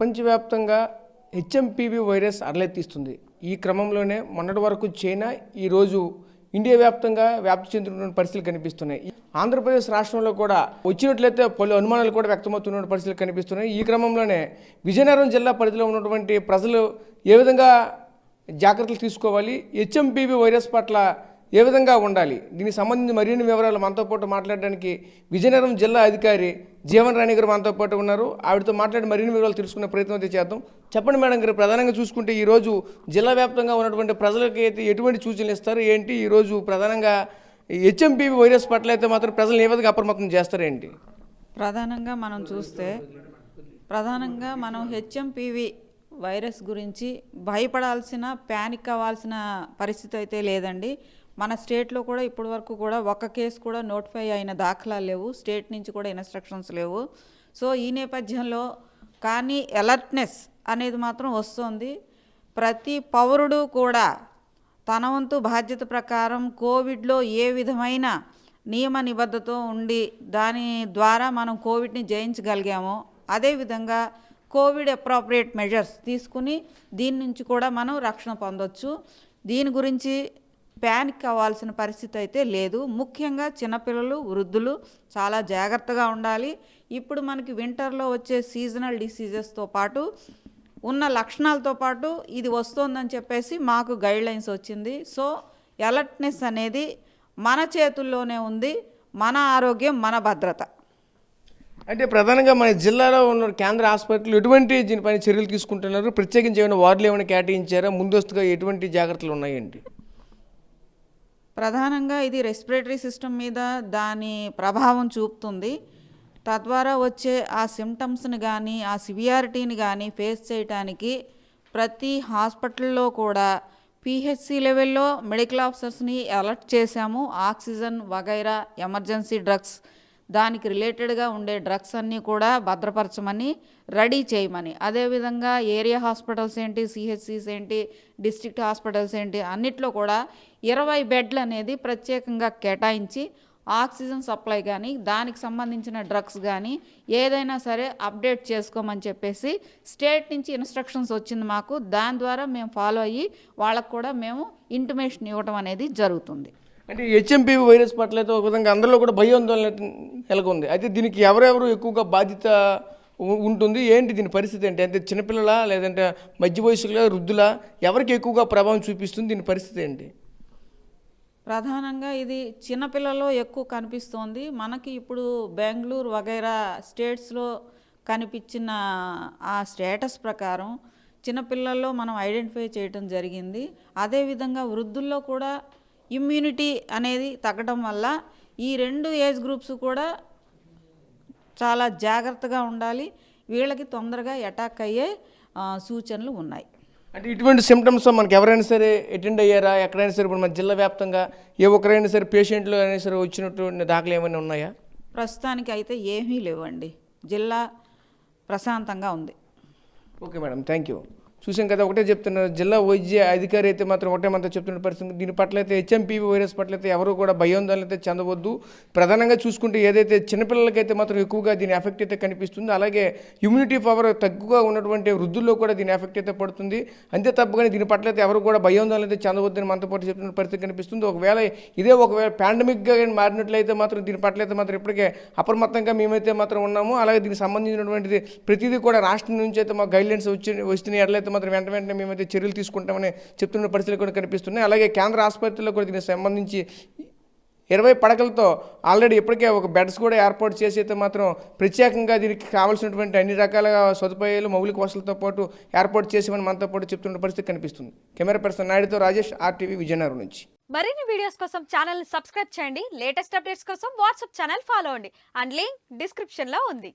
ప్రపంచవ్యాప్తంగా HMPV virus అరలెత్తిస్తుంది. ఈ క్రమంలోనే మొన్నటి వరకు చైనా ఈరోజు ఇండియా వ్యాప్తంగా వ్యాప్తి చెందుతున్న పరిస్థితులు కనిపిస్తున్నాయి. ఆంధ్రప్రదేశ్ రాష్ట్రంలో కూడా వచ్చినట్లయితే పలు అనుమానాలు కూడా వ్యక్తమవుతున్న పరిస్థితులు కనిపిస్తున్నాయి. ఈ క్రమంలోనే విజయనగరం జిల్లా పరిధిలో ఉన్నటువంటి ప్రజలు ఏ విధంగా జాగ్రత్తలు తీసుకోవాలి, హెచ్ఎంపీవీ వైరస్ పట్ల ఏ విధంగా ఉండాలి, దీనికి సంబంధించి మరిన్ని వివరాలు మనతో పాటు మాట్లాడడానికి విజయనగరం జిల్లా అధికారి జీవన్ రాణి గారు మనతో పాటు ఉన్నారు. ఆవిడతో మాట్లాడి మరిన్ని వివరాలు తెలుసుకునే ప్రయత్నం అయితే చేద్దాం. చెప్పండి మేడం గారు, ప్రధానంగా చూసుకుంటే ఈరోజు జిల్లా వ్యాప్తంగా ఉన్నటువంటి ప్రజలకి అయితే ఎటువంటి సూచనలు ఇస్తారు ఏంటి? ఈరోజు ప్రధానంగా హెచ్ఎంపీవీ వైరస్ పట్ల అయితే మాత్రం ప్రజలు ఏ విధంగా అప్రమత్తం చేస్తారేంటి? ప్రధానంగా మనం హెచ్ఎంపీవీ వైరస్ గురించి భయపడాల్సిన, ప్యానిక్ అవ్వాల్సిన పరిస్థితి అయితే లేదండి. మన స్టేట్లో కూడా ఇప్పటి వరకు కూడా ఒక్క కేసు కూడా నోటిఫై అయిన దాఖలాలు లేవు. స్టేట్ నుంచి కూడా ఇన్స్ట్రక్షన్స్ లేవు. సో ఈ నేపథ్యంలో కానీ అలర్ట్నెస్ అనేది మాత్రం వస్తుంది. ప్రతి పౌరుడు కూడా తన వంతు బాధ్యత ప్రకారం కోవిడ్లో ఏ విధమైన నియమ నిబద్ధతో ఉండి దాని ద్వారా మనం కోవిడ్ని జయించగలిగామో అదేవిధంగా కోవిడ్ అప్రోప్రియేట్ మెజర్స్ తీసుకుని దీని నుంచి కూడా మనం రక్షణ పొందొచ్చు. దీని గురించి ప్యానిక్ అవ్వాల్సిన పరిస్థితి అయితే లేదు. ముఖ్యంగా చిన్నపిల్లలు, వృద్ధులు చాలా జాగ్రత్తగా ఉండాలి. ఇప్పుడు మనకి వింటర్లో వచ్చే సీజనల్ డిసీజెస్తో పాటు ఉన్న లక్షణాలతో పాటు ఇది వస్తుందని చెప్పేసి మాకు గైడ్లైన్స్ వచ్చింది. సో అలర్ట్నెస్ అనేది మన చేతుల్లోనే ఉంది. మన ఆరోగ్యం, మన భద్రత. అంటే ప్రధానంగా మన జిల్లాలో ఉన్న కేంద్ర హాస్పిటల్ ఎటువంటి దీనిపైన చర్యలు తీసుకుంటున్నారు? ప్రత్యేకించి ఏమైనా వార్డులు ఏమైనా కేటాయించారా? ముందస్తుగా ఎటువంటి జాగ్రత్తలు ఉన్నాయండి? ప్రధానంగా ఇది రెస్పిరేటరీ సిస్టమ్ మీద దాని ప్రభావం చూపుతుంది. తద్వారా వచ్చే ఆ సిమ్టమ్స్ని కానీ ఆ సివియారిటీని కానీ ఫేస్ చేయడానికి ప్రతి హాస్పిటల్లో కూడా పిహెచ్సి లెవెల్లో మెడికల్ ఆఫీసర్స్ని అలర్ట్ చేశాము. ఆక్సిజన్ వగైరా ఎమర్జెన్సీ డ్రగ్స్, దానికి రిలేటెడ్గా ఉండే డ్రగ్స్ అన్నీ కూడా భద్రపరచమని, రెడీ చేయమని. అదేవిధంగా ఏరియా హాస్పిటల్స్ ఏంటి, సిహెచ్సిస్ ఏంటి, డిస్ట్రిక్ట్ హాస్పిటల్స్ ఏంటి, అన్నిట్లో కూడా 20 బెడ్లు అనేది ప్రత్యేకంగా కేటాయించి ఆక్సిజన్ సప్లై కానీ దానికి సంబంధించిన డ్రగ్స్ కానీ ఏదైనా సరే అప్డేట్ చేసుకోమని చెప్పేసి స్టేట్ నుంచి ఇన్స్ట్రక్షన్స్ వచ్చింది మాకు. దాని ద్వారా మేము ఫాలో అయ్యి వాళ్ళకు కూడా మేము ఇంటిమేషన్ ఇవ్వడం అనేది జరుగుతుంది. అంటే హెచ్ఎంపీవీ వైరస్ పట్ల అయితే ఒక విధంగా అందరిలో కూడా భయాందోళన నెలకొంది. అయితే దీనికి ఎవరెవరు ఎక్కువగా బాధ్యత ఉంటుంది ఏంటి? దీని పరిస్థితి ఏంటి? అంటే చిన్నపిల్లల, లేదంటే మధ్య వయసుల, వృద్ధుల, ఎవరికి ఎక్కువగా ప్రభావం చూపిస్తుంది? దీని పరిస్థితి ఏంటి? ప్రధానంగా ఇది చిన్నపిల్లల్లో ఎక్కువ కనిపిస్తోంది. మనకి ఇప్పుడు బెంగళూరు వగైరా స్టేట్స్లో కనిపించిన ఆ స్టేటస్ ప్రకారం చిన్నపిల్లల్లో మనం ఐడెంటిఫై చేయడం జరిగింది. అదేవిధంగా వృద్ధుల్లో కూడా ఇమ్యూనిటీ అనేది తగ్గడం వల్ల ఈ 2 ఏజ్ గ్రూప్స్ కూడా చాలా జాగ్రత్తగా ఉండాలి. వీళ్ళకి తొందరగా అటాక్ అయ్యే సూచనలు ఉన్నాయి. అంటే ఇటువంటి సిమ్టమ్స్ మనకి ఎవరైనా సరే అటెండ్ అయ్యారా? ఎక్కడైనా సరే ఇప్పుడు మన జిల్లా వ్యాప్తంగా ఏ ఒక్కరైనా సరే పేషెంట్లు అయినా సరే వచ్చినటువంటి దాఖలు ఏమైనా ఉన్నాయా? ప్రస్తుతానికి అయితే ఏమీ లేవండి. జిల్లా ప్రశాంతంగా ఉంది. Okay madam, thank you. చూసాం కదా, ఒకటే చెప్తున్నారు జిల్లా వైద్య అధికారి అయితే మాత్రం ఒకటే మనతో చెప్తున్న పరిస్థితి. దీని పట్ల అయితే హెచ్ఎంపీవీ వైరస్ పట్ల అయితే ఎవరు కూడా భయాందోళన అయితే చెందవద్దు. ప్రధానంగా చూసుకుంటే ఏదైతే చిన్నపిల్లలకైతే మాత్రం ఎక్కువగా దీని ఎఫెక్ట్ అయితే కనిపిస్తుంది. అలాగే ఇమ్యూనిటీ పవర్ తక్కువగా ఉన్నటువంటి వృద్ధుల్లో కూడా దీని ఎఫెక్ట్ అయితే పడుతుంది. అంతే తప్పగానే దీని పట్ల అయితే ఎవరు కూడా భయాందోళన అయితే చెందవద్దని మనతో పాటు చెప్తున్న పరిస్థితి కనిపిస్తుంది. ఒకవేళ పాండమిక్గా మారినట్లయితే మాత్రం దీని పట్ల అయితే మాత్రం ఇప్పటికే అప్రమత్తంగా మేమైతే మాత్రం ఉన్నాము. అలాగే దీనికి సంబంధించినటువంటిది ప్రతిదీ కూడా రాష్ట్రం నుంచి అయితే మాకు గైడ్లైన్స్ వచ్చినాయి. ఎట్లయితే మాత్రం వెంటనే మేమైతే చర్యలు తీసుకుంటామని చెప్తున్న పరిస్థితులు కూడా కనిపిస్తున్నాయి. అలాగే కేంద్ర ఆసుపత్రిలో కూడా దీనికి సంబంధించి 20 పడకలతో ఆల్రెడీ ఇప్పటికే ఒక బెడ్స్ కూడా ఏర్పాటు చేసి అయితే మాత్రం ప్రత్యేకంగా దీనికి కావాల్సినటువంటి అన్ని రకాల సదుపాయాలు, మౌలిక వసతులతో పాటు ఏర్పాటు చేసామని మనతో పాటు చెప్తున్న పరిస్థితి కనిపిస్తుంది. కెమెరా పర్సన్ నాయుడుతో రాజేష్, RTV విజయనగరం నుంచి. మరిన్ని వీడియోస్ కోసం ఛానల్ ని సబ్స్క్రైబ్ చేయండి. లేటెస్ట్ అప్డేట్స్ కోసం వాట్సాప్ ఛానల్ ఫాలో అవ్వండి. అండ్ లింక్ డిస్క్రిప్షన్ లో ఉంది.